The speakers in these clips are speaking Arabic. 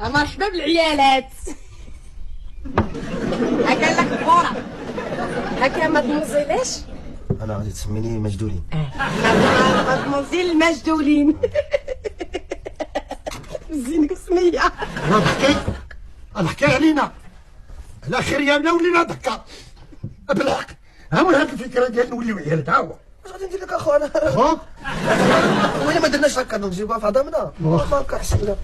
مرحبا بالعيالات. قال لك كبورة هكا ما تنزليش. انا غادي تسميني مجدولين. مادموزيل مجدولين. زينك سمية. انا ضحكي علينا على خريانه ولينا ضحكه بالحق. ها من هاد الفكره ديال نوليو عيالات ها هو اش غادي ندير لك اخويا؟ خوك ولا ما درناش هكا نجيبوها في عظامنا ما كنحسبنا.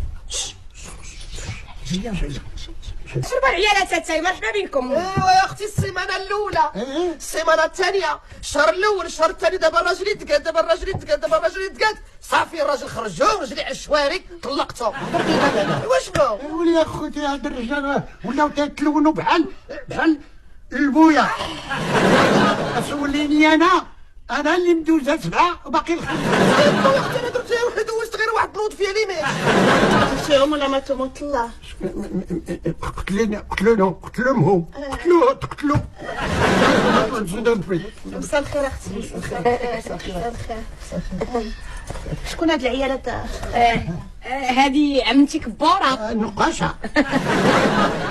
شربوا العيالات تاعي. مرحبا بكم. ايوا يا اختي السيمانه الاولى السيمانه الثانيه الشهر الاول الشهر الثاني دابا الراجل يتقاد دابا الراجل يتقاد صافي الراجل خرجوه رجلي على الشوارع طلقته. واش بغاو؟ ولي اخوتي هاد الرجال ولاو تيتلونوا بحال البويا. تسوليني انا اللي مدوزه 7 وباقي الخمس. يا اختي انا درت دوزت غير واحد النوض فيها ليميت. شتيهم ولا ما تموت الله. قتلوهم تقتلوا. مساء الخير اختي. مساء الخير. شكون هاد العيالات؟ هادي عمتي كبورة نقاشة.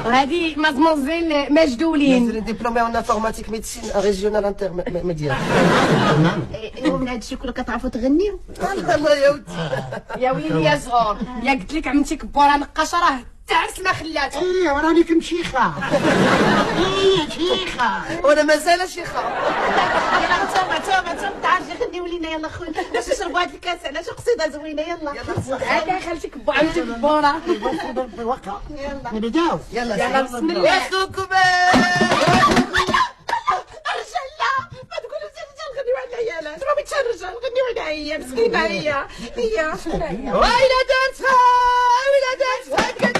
وهادي مادموزيل مجدولين. ديبلومي اون انفورماتيك ميديسين ريجيونال انترميديير. من هادشي كله كتعرفوا تغنيو؟ الله يا ودي يا ويلي يا صغور. يا قلت لك عمتي كبورة نقاشة راه تعس ما خلاتها. ايه وراني كنت شيخة. ايه شيخة. وانا مازال شيخه. يلا نتوما تعرف غنيو لينا يلا خويا باش نشربوا هاد الكاس. علاش قصيده زوينه يلا هكا خالتي عمتي كبورة. بالواقع يلا نبداو. يلا بسم الله. يا خوكم الرجال لا ما تقولوا الرجال غنيو على العيالات. راه بيتش الرجال غنيو عليها هي مسكينه. هي ويلا دارتها ويلا دارتها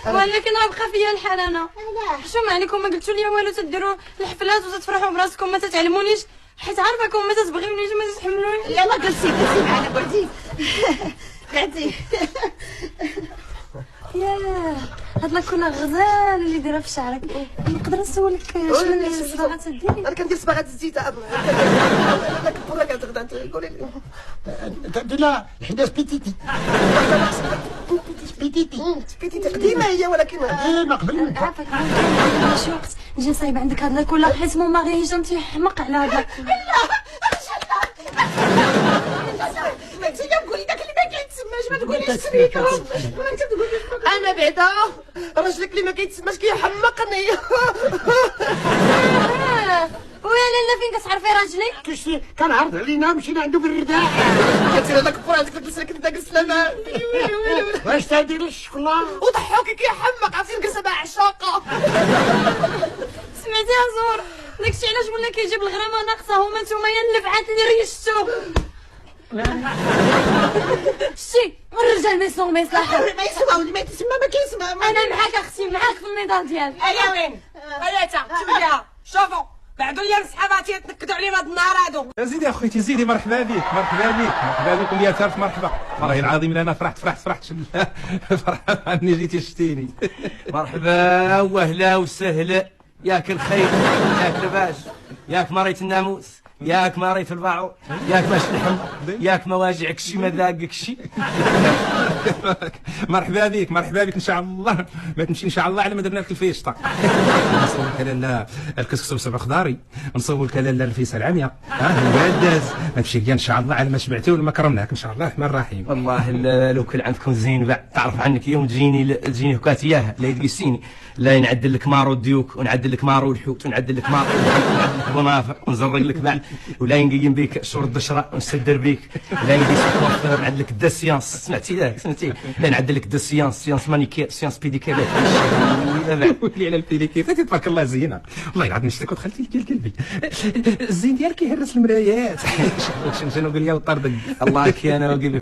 ولكن راه بقى فيا الحال. انا حشومه عليكم ما قلتوا لي والو تديروا الحفلات وتتفرحوا براسكم ما تتعلمونيش حيت عارفاكم ما تتبغيونيش ما تتحملونيش. يلا جلسي معنا قعدي قعدي. ياه هاد لاكولا غزال اللي دايره في شعرك. نقدر نسولك شنو الصباغه تديري؟ انا كندير صباغه الزيت. انا كبورة كتغدا قولي لي لا حدا سبيتيتي بيتي قديمه هي ولكن ما قبل منها. عافاك شي وقت نجي نصايب عندك هاد لاكولا حيت مون ماغي هشام تيحمق على هاد لاكولا. انت قولي داك اللي ما كيتسماش ما تقوليش سميتو. انا بعدا راجلك اللي ما كيتسماش كيحمقني. ويا لالا فين كتعرفي راجلي؟ كشتي كنعرض علينا مشينا عنده بالرداء. كتير هذاك كبر هذيك البسه كنت داك السلامه. واش تدير الشكلاط وضحوكي كيحمق عرفتي نجلس مع عشاقه. سمعتي يا زور داكشي علاش ولا كيجيب الغرامه ناقصه. هما نتوما يا اللفعات اللي ريشتو. شتي الرجال ما يسمعوا ما يصلحوا. ما يسمعوا اللي ما يتسمى ما كيسمع. انا معاك اختي معاك في النضال ديالك. ايا وين هيا تبعها شوفوا بعدو لي صحاباتي يتنكدوا عليهم هاد النهار هادو. يا زيدي اخويتي زيدي. مرحبا بك مرحبا بكم يا تارف. مرحبا والله العظيم انا فرحت فرحان اني جيتي شتيني. مرحبا واهلا وسهلا. ياك الخير ياك لباس ياك مريت الناموس ياك مريت الباعو ياك ماش اللحم ياك مواجعك شي ما ذاقك شي. مرحبا بك ان شاء الله ما تمشي ان شاء الله على ما درنا لك الفيشطه. نصورك لالا الكسكس بسبع خضاري نصورك لالا الفيسه العاميه البداز ما تمشي ان شاء الله على ما شبعتي ولا ما كرمناك ان شاء الله الرحمن الرحيم. والله لو كان عندكم زين بعد تعرف عنك يوم تجيني هكات اياها لا يدقسيني لا نعدل لك مارو الديوك ونعدل لك مارو الحوت ونعدل لك مارو ونافع ونزرق لك بعد ولا نقيم بك شور الدشره ونسدر بك ولا نقيس الكوافير نعدل لك دا سيانس. سمعتي لا نعدل لك دا سيانس مانيكير سيانس بيديكير. ولي على البيديكير تبارك الله زينه والله العظيم شتك ودخلتي لك قلبي. الزين ديالك يهرس المرايات. شنو قول لي وطردق الله كي انا وقلبي